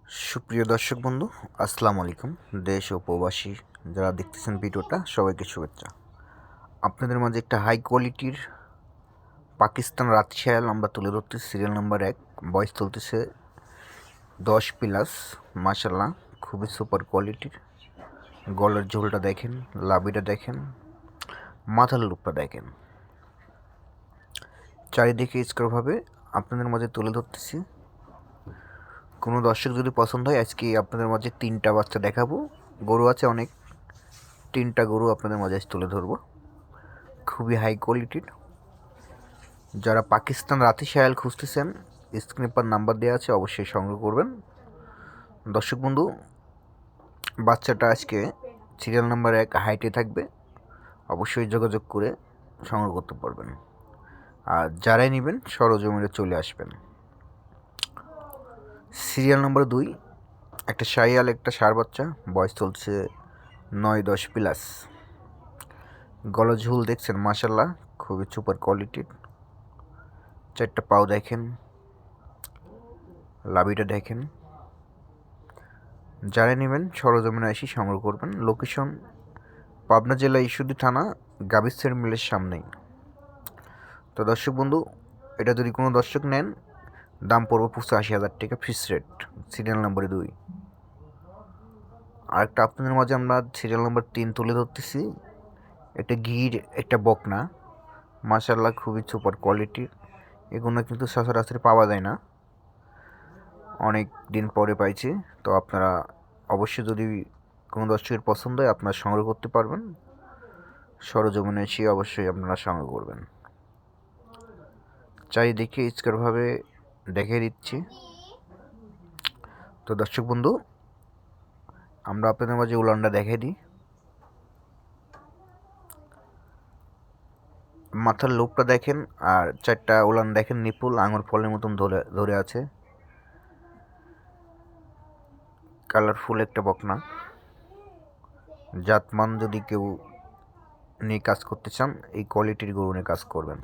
সুপ্রিয় দর্শক বন্ধু, আসসালামু আলাইকুম। দেশ ও প্রবাসী যারা দেখতেছেন ভিডিওটা, সবাইকে শুভেচ্ছা। আপনাদের মাঝে একটা হাই কোয়ালিটির পাকিস্তান রাতশায়াল আমরা তুলে ধরতে, সিরিয়াল নাম্বার 1, বয়স চলতেছে 10+। মাশাল্লাহ, খুবই সুপার কোয়ালিটির। গলার ঝোলটা দেখেন, লাবিটা দেখেন, মাথার লুপটা দেখেন। চারিদিকে স্কোরভাবে আপনাদের মাঝে তুলে ধরতেছি। কোনো দর্শক যদি পছন্দ হয়, আজকে আপনাদের মাঝে 3টা বাচ্চা দেখাবো। গরু আছে অনেক, 3টা গরু আপনাদের মাঝে তুলে ধরবো, খুবই হাই কোয়ালিটির। যারা পাকিস্তান রাতি শায়াল খুঁজতেছেন, স্ক্রিনে পর নাম্বার দেওয়া আছে, অবশ্যই সংগ্রহ করবেন। দর্শক বন্ধু, বাচ্চাটা আজকে সিরিয়াল নাম্বার 1 হাইটে থাকবে, অবশ্যই যোগাযোগ করে সংগ্রহ করতে পারবেন। আর যারাই নেবেন সরজমিনে চলে আসবেন। সিরিয়াল নাম্বার 2, একটা শায়াল, একটা ষাঁড় বাচ্চা, বয়স চলছে 9-10+। গলা ঝুল দেখছেন, মাশাল্লাহ, খুবই সুপার কোয়ালিটির। 4টা পাও দেখেন, লাবিটা দেখেন। যারা নেবেন সরজমিনে এসে সংগ্রহ করবেন। লোকেশন পাবনা জেলা ঈশ্বরদী থানা, গাবিসের মিলের সামনেই। তো দর্শক বন্ধু, এটা যদি কোনো দর্শক নেন, দাম পড়বে 85,000 টাকা, ফিক্স রেট। Serial number 2। আরেকটা আপনাদের মাঝে আমরা সিরিয়াল নাম্বার 3 তুলে ধরতেছি। এটা গির, একটা বকনা, মাশাল্লাহ, খুবই সুপার কোয়ালিটির। এগুলো কিন্তু সচরাচর পাওয়া যায় না, অনেক দিন পরে পাইছি। তো আপনারা অবশ্যই, যদি কোনো দর্শকের পছন্দ হয়, আপনারা সংগ্রহ করতে পারবেন। সরজমিনে এসে অবশ্যই আপনারা সংগ্রহ করবেন। চারিদিকে স্কোরভাবে দেখে দিচ্ছি। তো দর্শক বন্ধু, আমরা আপনাদের মাঝে উলানটা দেখে দিই। মাথার লোকটা দেখেন, আর 4টা উলান দেখেন, নিপুল আঙুর ফলের মতন ধরে ধরে আছে। কালারফুল একটা বকনা। জাতমান যদি কেউ নিয়ে কাজ করতে চান, এই কোয়ালিটির গরু নিয়ে কাজ করবেন।